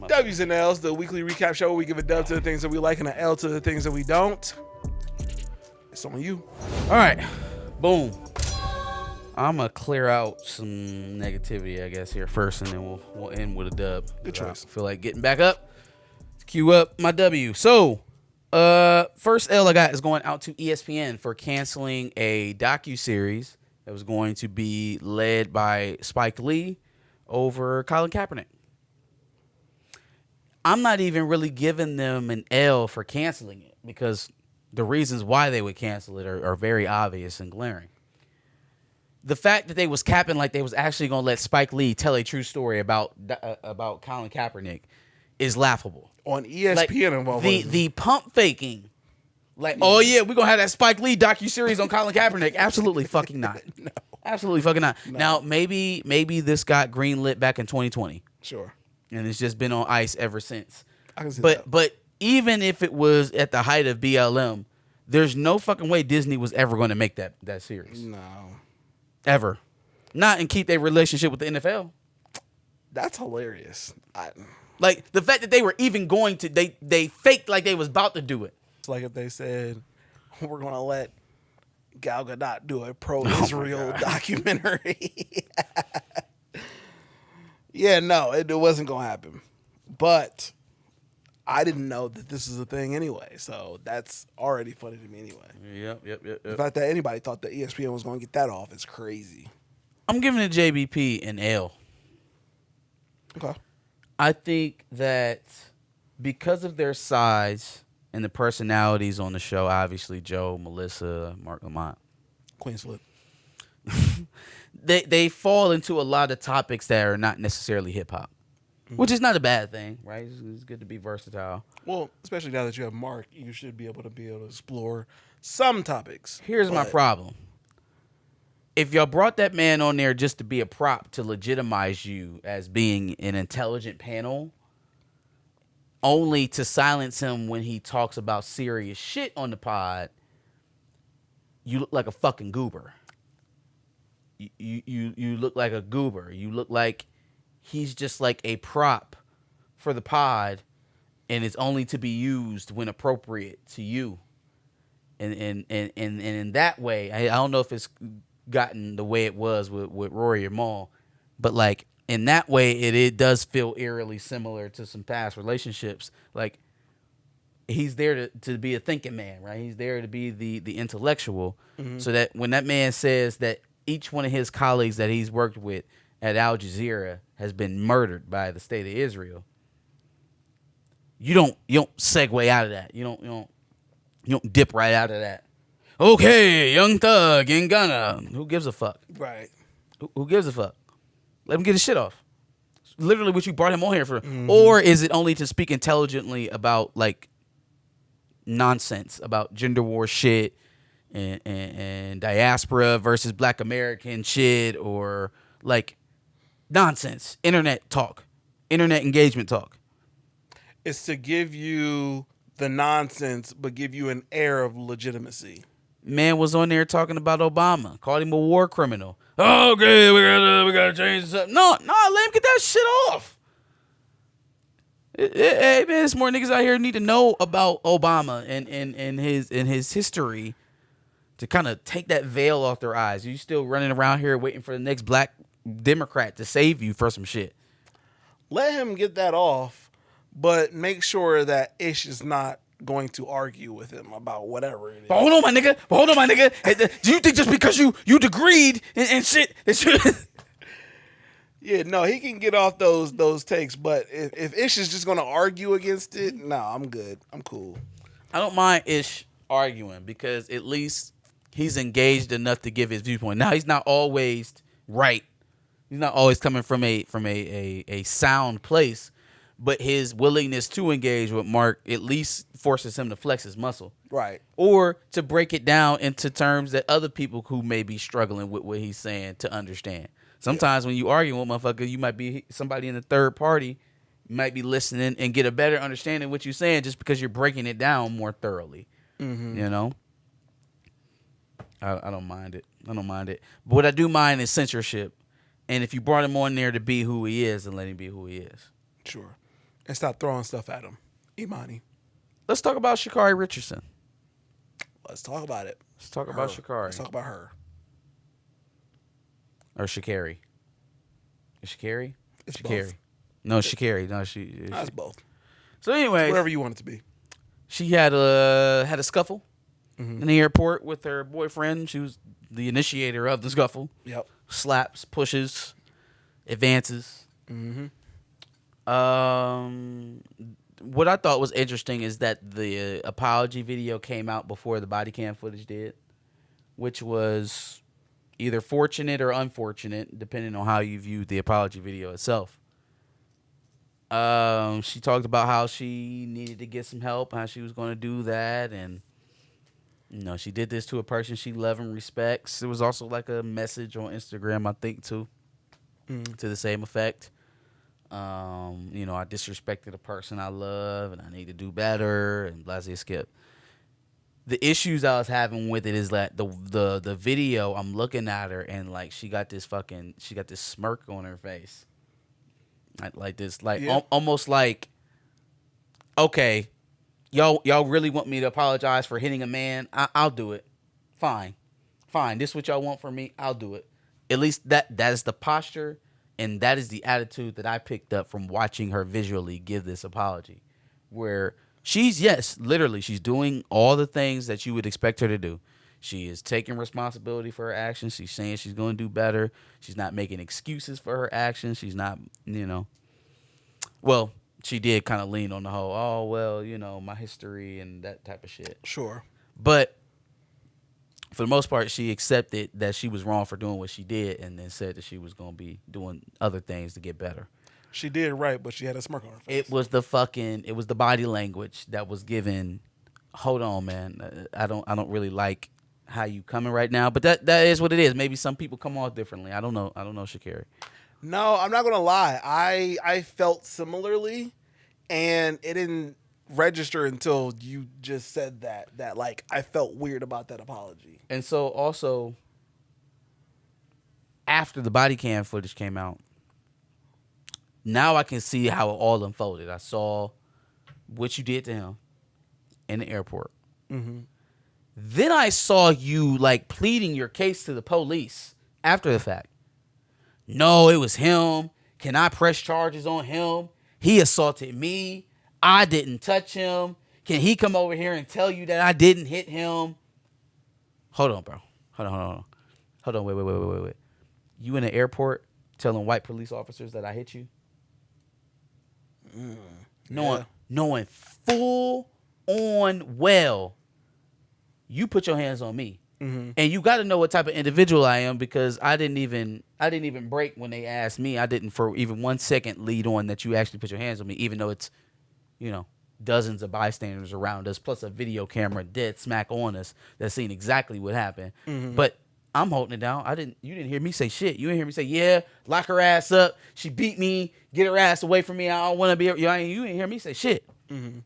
W's and L's, the weekly recap show where we give a dub to the things that we like and an L to the things that we don't. It's on you. All right. Boom. I'm going to clear out some negativity, I guess, here first, and then we'll end with a dub. Good choice. I feel like getting back up. Let's cue up my W. So, first L I got is going out to ESPN for canceling a docuseries that was going to be led by Spike Lee over Colin Kaepernick. I'm not even really giving them an L for canceling it because the reasons why they would cancel it are very obvious and glaring. The fact that they was capping like they was actually going to let Spike Lee tell a true story about Colin Kaepernick is laughable. On ESPN, like, the pump faking. Like, oh yeah, we're going to have that Spike Lee docuseries on Colin Kaepernick. Absolutely fucking not. No. Absolutely fucking not. No. Now, maybe this got greenlit back in 2020. Sure. And it's just been on ice ever since. I can see that. But even if it was at the height of BLM, there's no fucking way Disney was ever going to make that series. No. Ever. Not and keep their relationship with the NFL. That's hilarious. Like, the fact that they were even going to, they faked like they was about to do it. It's like if they said, we're going to let Gal Gadot do a pro-Israel documentary. Yeah, no, it wasn't going to happen. But I didn't know that this is a thing anyway, so that's already funny to me anyway. Yep. The fact that anybody thought that ESPN was going to get that off is crazy. I'm giving the JBP an L. Okay. I think that because of their size and the personalities on the show, obviously Joe, Melissa, Marc, Lamont, Queen's Flip. they fall into a lot of topics that are not necessarily hip hop. Which is not a bad thing, right? It's good to be versatile. Well, especially now that you have Marc, you should be able to explore some topics. Here's my problem. If y'all brought that man on there just to be a prop to legitimize you as being an intelligent panel, only to silence him when he talks about serious shit on the pod, you look like a fucking goober. You look like a goober. You look like he's just like a prop for the pod, and it's only to be used when appropriate to you. And in that way, I don't know if it's gotten the way it was with Rory or Maul, but like in that way, it does feel eerily similar to some past relationships. Like he's there to be a thinking man, right? He's there to be the intellectual, so that when that man says that each one of his colleagues that he's worked with at Al Jazeera has been murdered by the state of Israel, you don't segue out of that. You don't dip right out of that. Okay, Young Thug in Ghana. Who gives a fuck? Right. Who gives a fuck? Let him get his shit off. It's literally what you brought him on here for. Or is it only to speak intelligently about like nonsense, about gender war shit and diaspora versus Black American shit, or like nonsense, internet talk, internet engagement talk? It's to give you the nonsense, but give you an air of legitimacy. Man was on there talking about Obama, called him a war criminal. Oh, okay, we gotta change this up. No, let him get that shit off. Hey man, there's more niggas out here who need to know about Obama and his history to kind of take that veil off their eyes. You still running around here waiting for the next black Democrat to save you for some shit. Let him get that off, but make sure that Ish is not going to argue with him about whatever it is. But hold on, my nigga. Do you think just because you degreed and shit that you... Yeah, no, he can get off those takes, but if Ish is just going to argue against it, no, I'm good. I'm cool. I don't mind Ish arguing because at least he's engaged enough to give his viewpoint. Now, he's not always right. He's not always coming from a sound place, but his willingness to engage with Marc at least forces him to flex his muscle. Right. Or to break it down into terms that other people who may be struggling with what he's saying to understand. Sometimes when you argue with motherfucker, you might be somebody in the third party, you might be listening and get a better understanding of what you're saying just because you're breaking it down more thoroughly. Mm-hmm. You know? I don't mind it. But what I do mind is censorship. And if you brought him on there to be who he is, then let him be who he is. Sure. And stop throwing stuff at him. Imani. Let's talk about Sha'carri Richardson. Let's talk about it. Let's talk about Sha'carri. Let's talk about her. Or Sha'carri. Is Sha'carri? It's Sha'carri. both. No, Sha'carri. No, That's both. So anyway, Whatever you want it to be. she had a scuffle in the airport with her boyfriend. She was the initiator of the scuffle. Yep. Slaps, pushes, advances. Mm-hmm. What I thought was interesting is that the apology video came out before the body cam footage did, which was either fortunate or unfortunate, depending on how you viewed the apology video itself. She talked about how she needed to get some help, how she was going to do that, and she did this to a person she loves and respects. There was also like a message on Instagram, I think, too, to the same effect. I disrespected a person I love, and I need to do better, and blah, skip. The issues I was having with it is that the video, I'm looking at her, and like she got this smirk on her face. Like this, like almost like, okay, y'all really want me to apologize for hitting a man? I'll do it. Fine. This is what y'all want from me. I'll do it. At least that is the posture, and that is the attitude that I picked up from watching her visually give this apology, where she's literally she's doing all the things that you would expect her to do. She is taking responsibility for her actions. She's saying she's going to do better. She's not making excuses for her actions. She's not, well, she did kind of lean on the whole, my history and that type of shit. Sure. But for the most part, she accepted that she was wrong for doing what she did and then said that she was going to be doing other things to get better. She did right, but she had a smirk on her face. It was the body language that was given. Hold on, man. I don't really like how you coming right now, but that is what it is. Maybe some people come off differently. I don't know, Sha'carri. No, I'm not gonna lie. I felt similarly, and it didn't register until you just said that like I felt weird about that apology. And so also after the body cam footage came out, now I can see how it all unfolded. I saw what you did to him in the airport. Mm-hmm. Then I saw you like pleading your case to the police after the fact. No, it was him. Can I press charges on him? He assaulted me. I didn't touch him. Can he come over here and tell you that I didn't hit him? Hold on, bro. Hold on. Wait. You in the airport telling white police officers that I hit you? Knowing full on well, you put your hands on me. Mm-hmm. And you got to know what type of individual I am, because I didn't even break when they asked me. I didn't for even 1 second lead on that you actually put your hands on me, even though it's, dozens of bystanders around us, plus a video camera dead smack on us that's seen exactly what happened. Mm-hmm. But I'm holding it down. You didn't hear me say shit. You didn't hear me say, yeah, lock her ass up. She beat me. Get her ass away from me. I don't want to be. You didn't hear me say shit. Mm-hmm.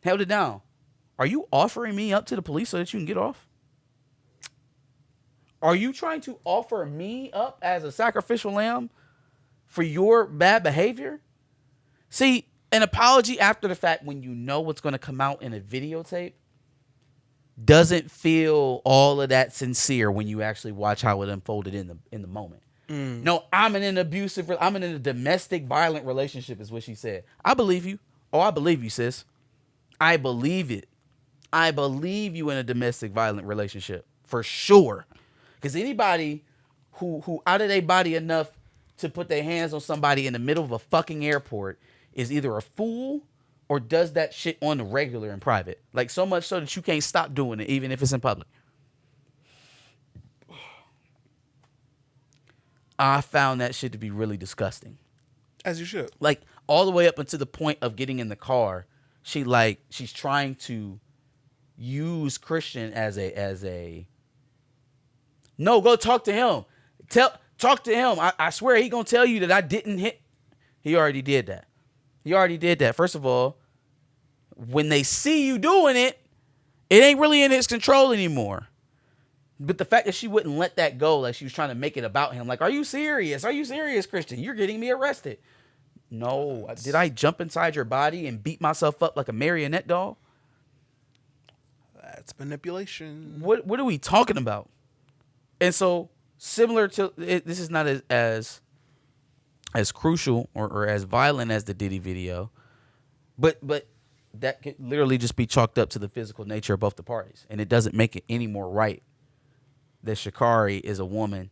Held it down. Are you offering me up to the police so that you can get off? Are you trying to offer me up as a sacrificial lamb for your bad behavior? See, an apology after the fact, when you know what's going to come out in a videotape, doesn't feel all of that sincere when you actually watch how it unfolded in the moment. Mm. No, I'm in a domestic violent relationship, is what she said. I believe you. Oh, I believe you, sis. I believe it. I believe you in a domestic violent relationship for sure. Because anybody who out of their body enough to put their hands on somebody in the middle of a fucking airport is either a fool or does that shit on the regular in private. Like, so much so that you can't stop doing it, even if it's in public. I found that shit to be really disgusting. As you should. Like, all the way up until the point of getting in the car, she's trying to use Christian as a no, go talk to him. Talk to him. I swear he gonna tell you that I didn't hit. He already did that. First of all, when they see you doing it, it ain't really in his control anymore. But the fact that she wouldn't let that go, like she was trying to make it about him. Like, are you serious? Are you serious, Christian? You're getting me arrested. No. Did I jump inside your body and beat myself up like a marionette doll? That's manipulation. What are we talking about? And so, similar to this is not as crucial or as violent as the Diddy video, but that could literally just be chalked up to the physical nature of both the parties, and it doesn't make it any more right that Sha'carri is a woman,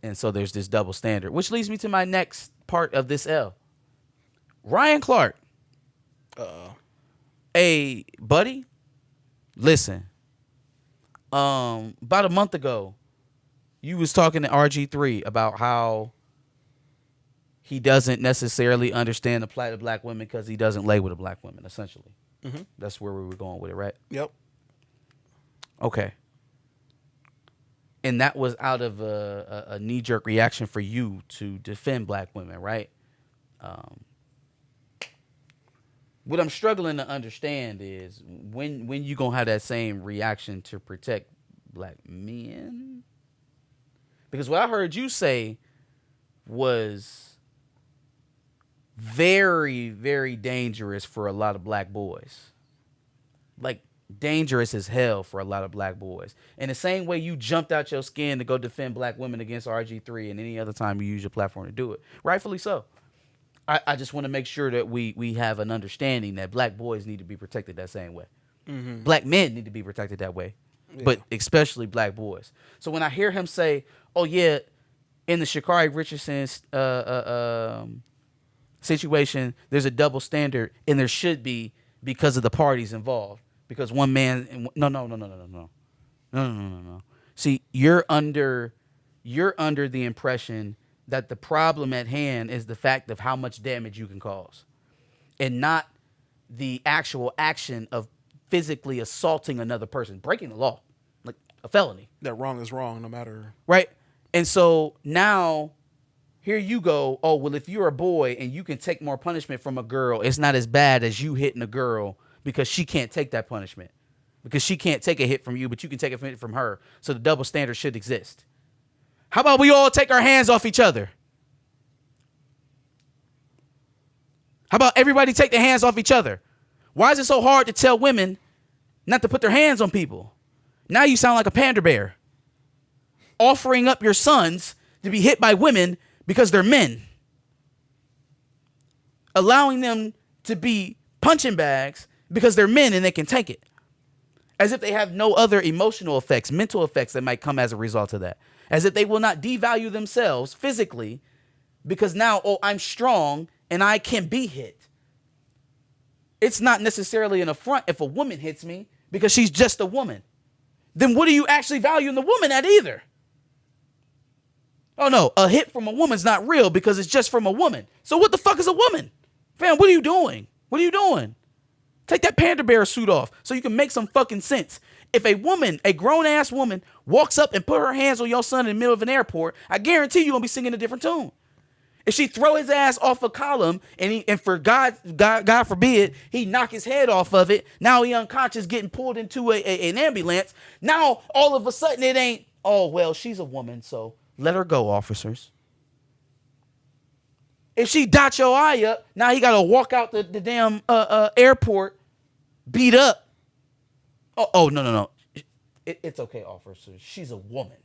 and so there's this double standard, which leads me to my next part of this L. Ryan Clark. Hey, buddy, listen. About a month ago, you was talking to RG3 about how he doesn't necessarily understand the plight of black women because he doesn't lay with a black woman, essentially. Mm-hmm. That's where we were going with it, right? Yep. Okay. And that was out of a knee-jerk reaction for you to defend black women, right? What I'm struggling to understand is when you gonna have that same reaction to protect black men? Because what I heard you say was very, very dangerous for a lot of black boys. Like, dangerous as hell for a lot of black boys. In the same way you jumped out your skin to go defend black women against RG3 and any other time you use your platform to do it. Rightfully so. I just want to make sure that we have an understanding that black boys need to be protected that same way. Mm-hmm. Black men need to be protected that way. Yeah. But especially black boys. So when I hear him say, oh yeah, in the Sha'carri Richardson's situation, there's a double standard, and there should be because of the parties involved. Because one man, no. See, you're under the impression that the problem at hand is the fact of how much damage you can cause, and not the actual action of physically assaulting another person, breaking the law, like a felony. That wrong is wrong, no matter. Right. And so now, here you go. Oh, well, if you're a boy and you can take more punishment from a girl, it's not as bad as you hitting a girl because she can't take that punishment. Because she can't take a hit from you, but you can take a hit from her. So the double standard should exist. How about we all take our hands off each other? How about everybody take their hands off each other? Why is it so hard to tell women not to put their hands on people? Now you sound like a panda bear. Offering up your sons to be hit by women because they're men. Allowing them to be punching bags because they're men and they can take it. As if they have no other emotional effects, mental effects that might come as a result of that. As if they will not devalue themselves physically because now, oh, I'm strong and I can be hit. It's not necessarily an affront if a woman hits me because she's just a woman. Then what are you actually valuing the woman at either? Oh no, a hit from a woman's not real because it's just from a woman. So what the fuck is a woman? Fam, what are you doing? What are you doing? Take that panda bear suit off so you can make some fucking sense. If a woman, a grown-ass woman, walks up and put her hands on your son in the middle of an airport, I guarantee you're going to be singing a different tune. If she throw his ass off a column and for God forbid, he knock his head off of it, now he unconscious getting pulled into an ambulance, now all of a sudden it ain't, oh, well, she's a woman, so let her go, officers. If she dot your eye up, now he got to walk out the damn airport beat up. Oh, no. It's okay, officers. She's a woman.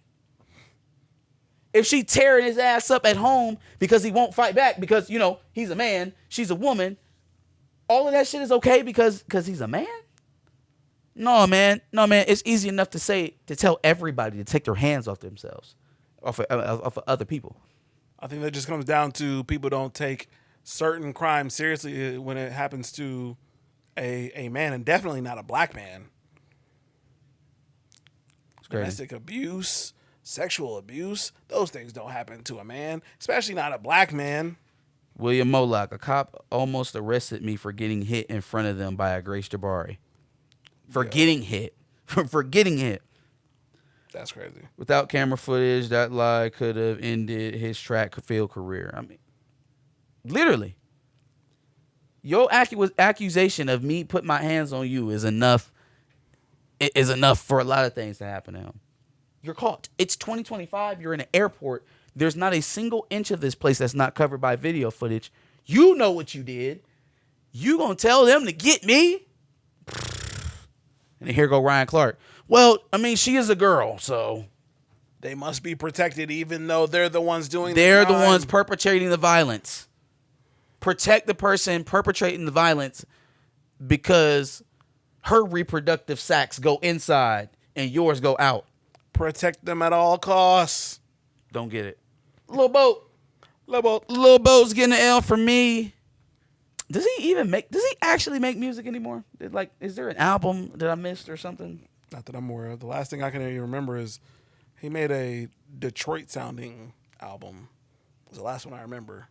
If she tearing his ass up at home because he won't fight back because, you know, he's a man, she's a woman, all of that shit is okay because he's a man? No, man. It's easy enough to tell everybody to take their hands off themselves, off of other people. I think that just comes down to people don't take certain crimes seriously when it happens to a man, and definitely not a black man. Domestic abuse, sexual abuse, those things don't happen to a man, especially not a black man. William Moloch, a cop almost arrested me for getting hit in front of them by a Grace Jabari. For getting hit. For getting hit. That's crazy. Without camera footage, that lie could have ended his track field career. I mean, literally. Your accusation of me putting my hands on you is enough. It is enough for a lot of things to happen to him. You're caught. It's 2025. You're in an airport. There's not a single inch of this place that's not covered by video footage. You know what you did. You gonna tell them to get me? And then here go Ryan Clark. Well, I mean, she is a girl, so They must be protected even though they're the ones doing they're the the ones perpetrating the violence. Protect the person perpetrating the violence because her reproductive sacs go inside and yours go out. Protect them at all costs. Don't get it. Lil Boat's getting an L for me. Does he actually make music anymore? Is there an album that I missed or something? Not that I'm aware of. The last thing I can even remember is he made a Detroit sounding album. It was the last one I remember.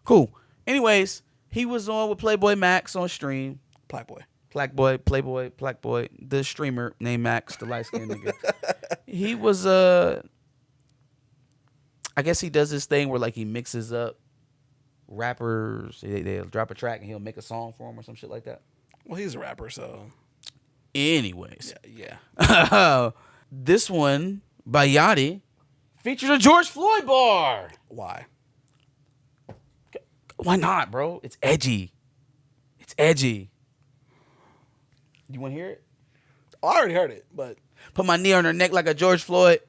Cool. Anyways, he was on with Playboy Max on stream. Playboy, the streamer named Max, the light skinned nigga. He was I guess he does this thing where like he mixes up rappers. They'll drop a track and he'll make a song for them or some shit like that. Well, he's a rapper, so. Anyways. Yeah. This one by Yachty features a George Floyd bar. Why? Why not, bro? It's edgy. You want to hear it? I already heard it, but. Put my knee on her neck like a George Floyd.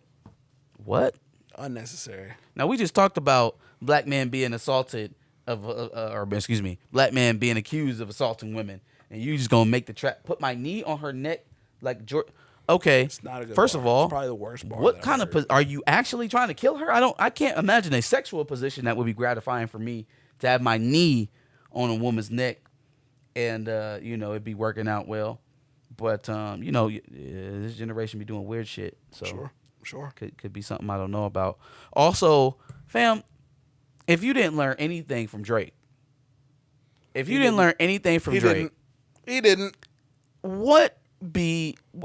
What? Unnecessary. Now, we just talked about black men being assaulted black man being accused of assaulting women. And you just going to make the track, put my knee on her neck like George. Okay. It's not a good First bar. of all, It's probably the worst bar. What kind of, are you actually trying to kill her? I can't imagine a sexual position that would be gratifying for me to have my knee on a woman's neck and, it'd be working out well. But, this generation be doing weird shit. So Sure. Could be something I don't know about. Also, fam, if you didn't learn anything from Drake, he didn't.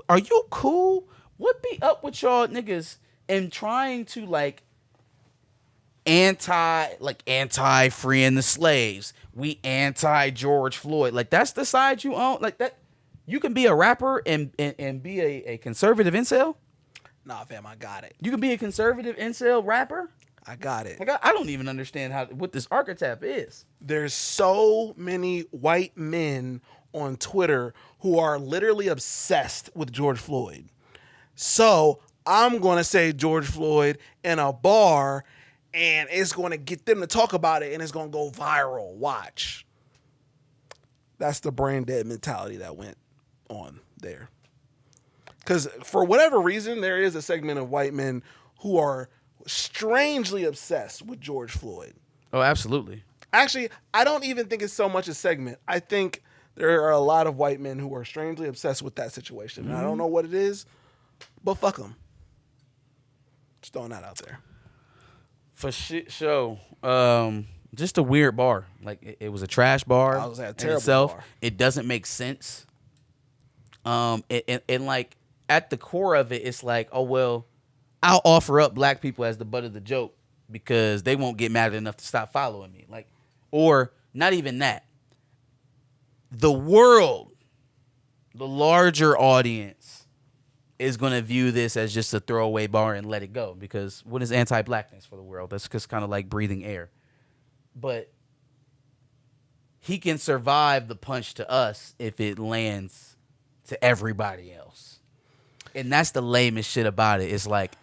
Are you cool? What be up with y'all niggas and trying to anti freeing the slaves? We anti George Floyd. Like that's the side you own. Like that, you can be a rapper and be a conservative incel. Nah, fam, I got it. You can be a conservative incel rapper. I got it. Like I don't even understand what this archetype is. There's so many white men on Twitter who are literally obsessed with George Floyd. So I'm going to say George Floyd in a bar and it's going to get them to talk about it and it's going to go viral. Watch. That's the brain dead mentality that went on there. Because for whatever reason, there is a segment of white men who are strangely obsessed with George Floyd. Oh, absolutely. Actually, I don't even think it's so much a segment. I think there are a lot of white men who are strangely obsessed with that situation. And I don't know what it is, but fuck them. Just throwing that out there. For shit show. Just a weird bar. Like it was a trash bar. I was at a terrible itself. bar. It doesn't make sense. And like at the core of it, it's like, oh well, I'll offer up black people as the butt of the joke because they won't get mad enough to stop following me. Like, or not even that. The world, the larger audience, is going to view this as just a throwaway bar and let it go. Because what is anti-blackness for the world? That's just kind of like breathing air. But he can survive the punch to us if it lands to everybody else. And that's the lamest shit about it. It's like,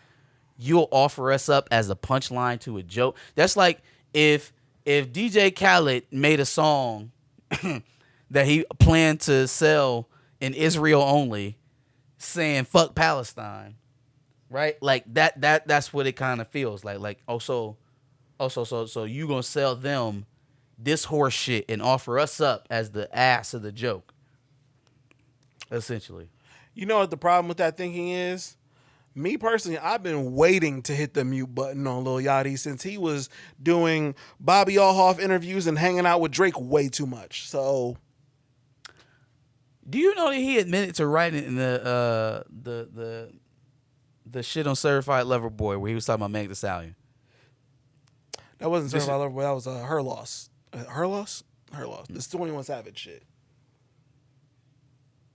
you'll offer us up as a punchline to a joke. That's like if DJ Khaled made a song that he planned to sell in Israel only, saying fuck Palestine, right? Like that's what it kind of feels like. So you gonna sell them this horse shit and offer us up as the ass of the joke, essentially. You know what the problem with that thinking is? Me personally, I've been waiting to hit the mute button on Lil Yachty since he was doing Bobby Alhoff interviews and hanging out with Drake way too much. So, do you know that he admitted to writing in the shit on Certified Lover Boy where he was talking about Meg Thee Stallion? That wasn't Certified Lover Boy. That was Her Loss. Her Loss. This 21 Savage shit.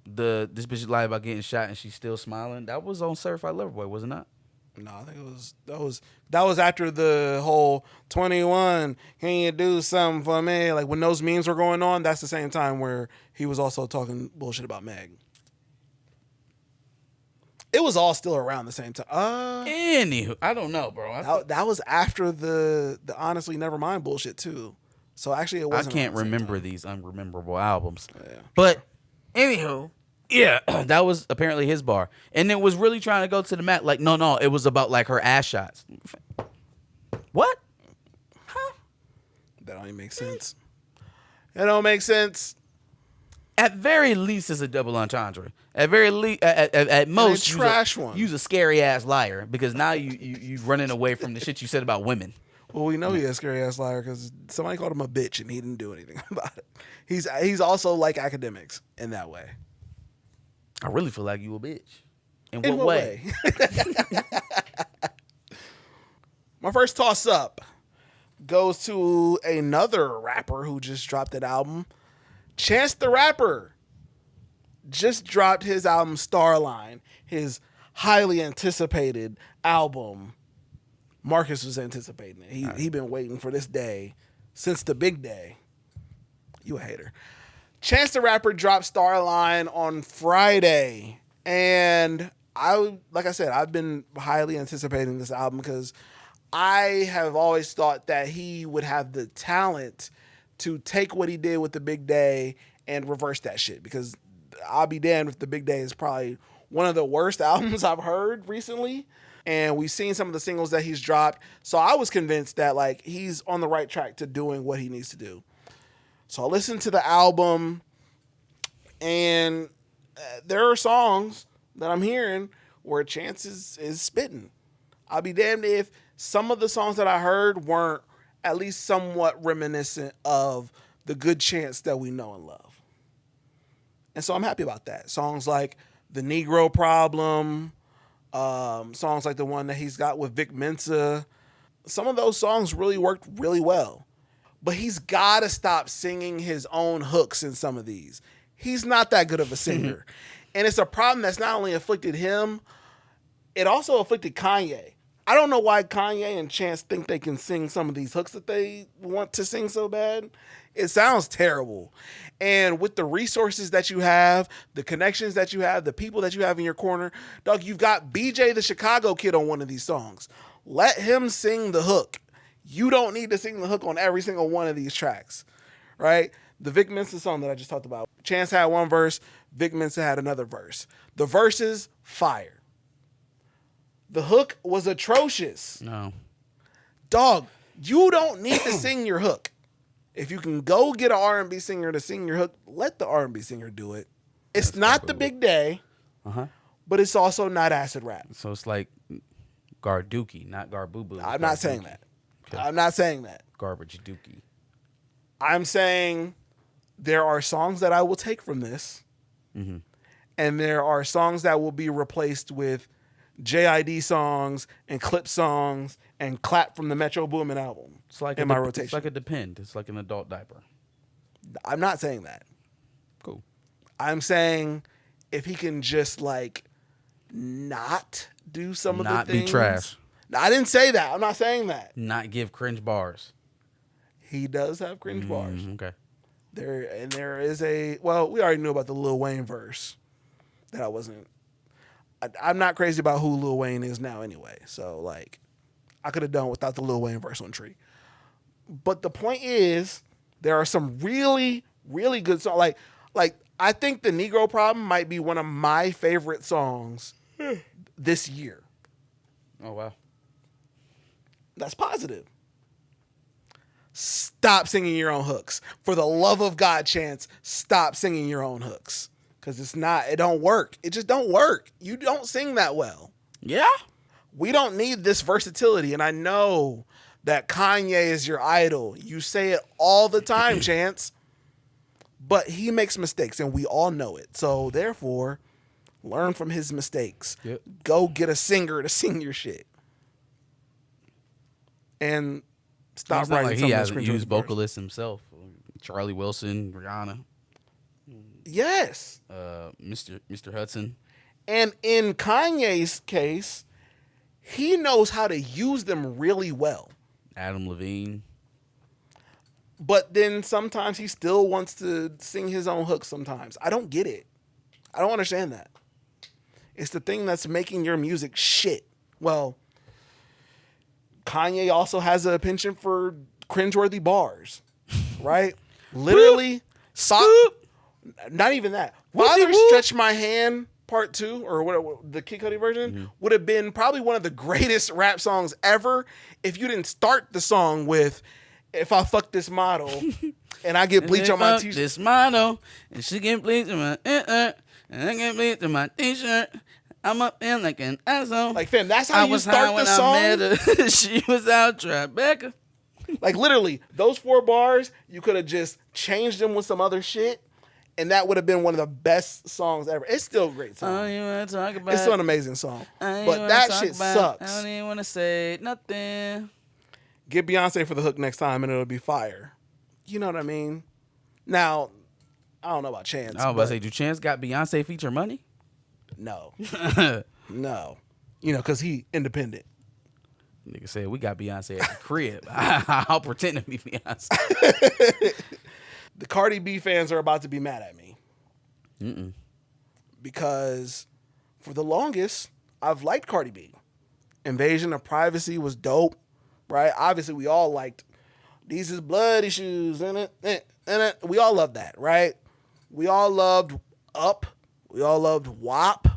This bitch lied about getting shot and she's still smiling. That was on Certified Lover Boy, was it not? No, I think that was after the whole 21. Can you do something for me? Like when those memes were going on, that's the same time where he was also talking bullshit about Meg. It was all still around the same time. Anywho, I don't know, bro. That was after the honestly Nevermind bullshit too. So actually, it wasn't. I can't remember these unrememberable albums. Yeah, but anywho, yeah, that was apparently his bar, and it was really trying to go to the mat. Like, no, it was about like her ass shots. What? Huh? That don't even make sense. It don't make sense. At very least, it's a double entendre. At very least, at most, trash one. Use a scary ass liar because now you running away from the shit you said about women. Well, we know he's a scary ass liar because somebody called him a bitch and he didn't do anything about it. He's also like academics in that way. I really feel like you a bitch. In what way? My first toss up goes to another rapper who just dropped an album. Chance the Rapper just dropped his album Starline, his highly anticipated album. Marcus was anticipating it. He been waiting for this day since the big day. You a hater. Chance the Rapper dropped Starline on Friday. And like I said, I've been highly anticipating this album because I have always thought that he would have the talent to take what he did with the Big Day and reverse that shit. Because I'll be damned if the Big Day is probably one of the worst albums I've heard recently. And we've seen some of the singles that he's dropped. So I was convinced that like he's on the right track to doing what he needs to do. So I listened to the album, and there are songs that I'm hearing where Chance is spitting. I'll be damned if some of the songs that I heard weren't at least somewhat reminiscent of the good Chance that we know and love. And so I'm happy about that. Songs like The Negro Problem, songs like the one that he's got with Vic Mensa. Some of those songs really worked really well. But he's got to stop singing his own hooks in some of these. He's not that good of a singer. And it's a problem that's not only afflicted him, it also afflicted Kanye. I don't know why Kanye and Chance think they can sing some of these hooks that they want to sing so bad. It sounds terrible. And with the resources that you have, the connections that you have, the people that you have in your corner, dog, you've got BJ the Chicago Kid on one of these songs. Let him sing the hook. You don't need to sing the hook on every single one of these tracks, right? The Vic Mensa song that I just talked about, Chance had one verse, Vic Mensa had another verse. The verses, fire. The hook was atrocious. No. Dog, you don't need to sing your hook. If you can go get an R&B singer to sing your hook, let the R&B singer do it. It's not the Big Day, but it's also not acid rap. So it's like Garduki, not Garboo. I'm not saying that. Okay. I'm not saying that. Garbage Dookie. I'm saying there are songs that I will take from this, and there are songs that will be replaced with JID songs and clip songs and clap from the Metro Boomin album. It's like in my rotation. It's like a Depend. It's like an adult diaper. I'm not saying that. Cool. I'm saying if he can just like not do some of the things. Not be trash. No, I didn't say that. I'm not saying that. Not give cringe bars. He does have cringe bars. Okay. There is we already knew about the Lil Wayne verse. That I wasn't. I'm not crazy about who Lil Wayne is now anyway. So like, I could have done without the Lil Wayne verse on Tree. But the point is, there are some really, really good songs. Like I think The Negro Problem might be one of my favorite songs this year. Oh wow. That's positive. Stop singing your own hooks. For the love of God, Chance, stop singing your own hooks. Because it don't work. It just don't work. You don't sing that well. Yeah? We don't need this versatility. And I know that Kanye is your idol. You say it all the time, Chance. But he makes mistakes, and we all know it. So therefore, learn from his mistakes. Yep. Go get a singer to sing your shit. And stop writing like some he of those hasn't cringeworthy used verses. vocalists himself. Charlie Wilson, Rihanna. Yes. Mr. Hudson. And in Kanye's case, he knows how to use them really well. Adam Levine. But then sometimes he still wants to sing his own hooks sometimes. I don't get it. I don't understand that. It's the thing that's making your music shit. Well, Kanye also has a penchant for cringeworthy bars, right? Literally, not even that. Father Stretch My Hand Part 2, or whatever, the Kid Cudi version, would have been probably one of the greatest rap songs ever if you didn't start the song with, if I fuck this model and I get bleach on my t-shirt. This model, and she get bleach on my and I get bleach on my t-shirt. I'm up in like an asshole. Like, fam, that's how you start the song? I met her. She was out Tribeca. Like, literally, those 4 bars, you could have just changed them with some other shit, and that would have been one of the best songs ever. It's still a great song. I don't even want to talk about it's still an amazing song. But that shit sucks. I don't even want to say nothing. Get Beyonce for the hook next time, and it'll be fire. You know what I mean? Now, I don't know about Chance. I was about to say, do Chance got Beyonce feature money? No. No. You know, because he independent. Nigga said, we got Beyonce at the crib. I'll pretend to be Beyonce. The Cardi B fans are about to be mad at me. Because for the longest, I've liked Cardi B. Invasion of Privacy was dope, right? Obviously, we all liked These Is Bloody Shoes, and it. We all loved that, right? We all loved Up. We all loved WAP.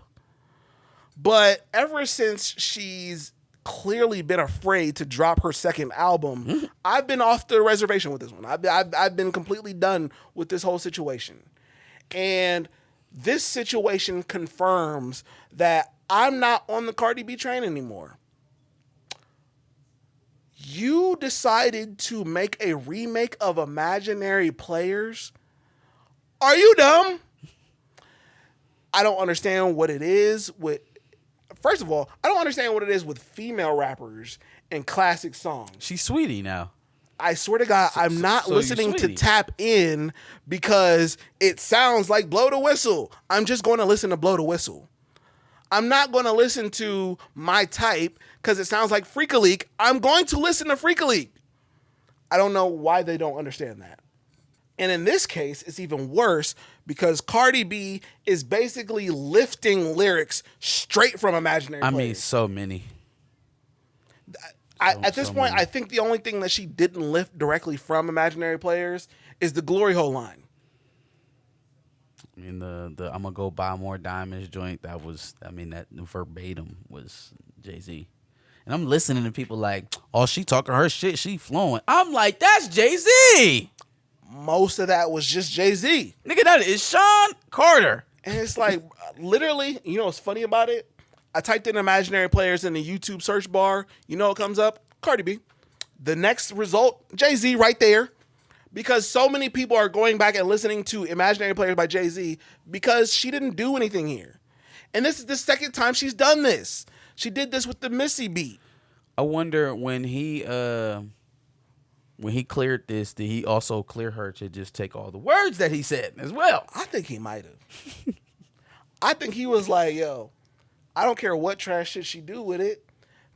But ever since she's clearly been afraid to drop her second album, I've been off the reservation with this one. I've been completely done with this whole situation. And this situation confirms that I'm not on the Cardi B train anymore. You decided to make a remake of Imaginary Players? Are you dumb? I don't understand what it is with... First of all, I don't understand what it is with female rappers and classic songs. She's Sweetie now. I swear to God, I'm not listening to Tap In because it sounds like Blow the Whistle. I'm just going to listen to Blow the Whistle. I'm not going to listen to My Type because it sounds like Freak a Leak. I'm going to listen to Freak a Leak. I don't know why they don't understand that. And in this case, it's even worse because Cardi B is basically lifting lyrics straight from Imaginary Players. I mean, so many. At this point, I think the only thing that she didn't lift directly from Imaginary Players is the Glory Hole line. I mean, the I'm gonna go buy more diamonds joint. That verbatim was Jay-Z. And I'm listening to people like, oh, she talking her shit, she flowing. I'm like, that's Jay-Z. Most of that was just Jay-Z. Nigga, that is Sean Carter. And it's like, literally, you know what's funny about it? I typed in Imaginary Players in the YouTube search bar. You know what comes up? Cardi B. The next result, Jay-Z right there. Because so many people are going back and listening to Imaginary Players by Jay-Z because she didn't do anything here. And this is the second time she's done this. She did this with the Missy beat. I wonder when he cleared this, did he also clear her to just take all the words that he said as well? I think he might have. I think he was like, yo, I don't care what trash shit she do with it,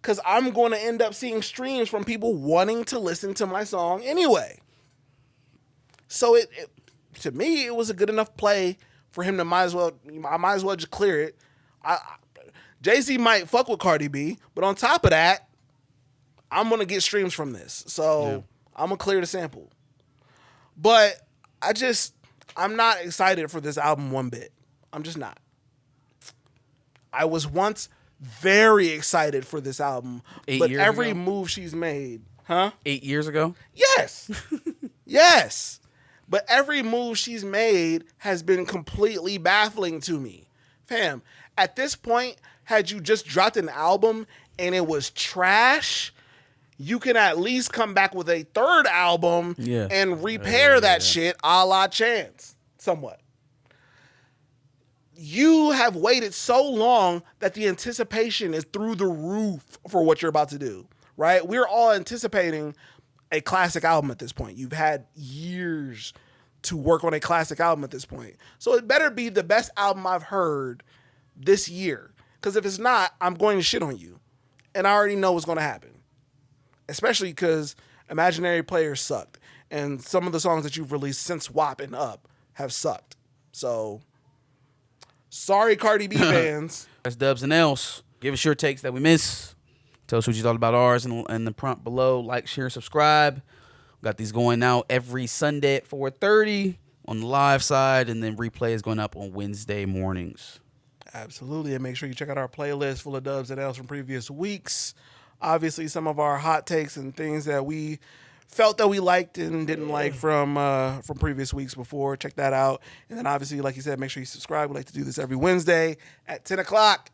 because I'm going to end up seeing streams from people wanting to listen to my song anyway. So it to me, it was a good enough play for him to I might as well just clear it. Jay-Z might fuck with Cardi B, but on top of that, I'm going to get streams from this. So I'm going to clear the sample. But I'm not excited for this album one bit. I'm just not. I was once very excited for this album, but every move she's made, 8 years ago? Yes. Yes. But every move she's made has been completely baffling to me. Fam, at this point, had you just dropped an album and it was trash, you can at least come back with a third album and repair that shit a la Chance, somewhat. You have waited so long that the anticipation is through the roof for what you're about to do, right? We're all anticipating a classic album at this point. You've had years to work on a classic album at this point. So it better be the best album I've heard this year. Because if it's not, I'm going to shit on you. and I already know what's going to happen. Especially because Imaginary Players sucked. And some of the songs that you've released since WAP and Up have sucked. So, sorry, Cardi B fans. That's Dubs and Else. Give us your takes that we miss. Tell us what you thought about ours in the prompt below. Like, share, subscribe. We got these going out every Sunday at 4:30 on the live side, and then replay is going up on Wednesday mornings. Absolutely. And make sure you check out our playlist full of Dubs and Else from previous weeks. Obviously, some of our hot takes and things that we felt that we liked and didn't like from previous weeks before. Check that out. And then obviously, like you said, make sure you subscribe. We like to do this every Wednesday at 10 o'clock.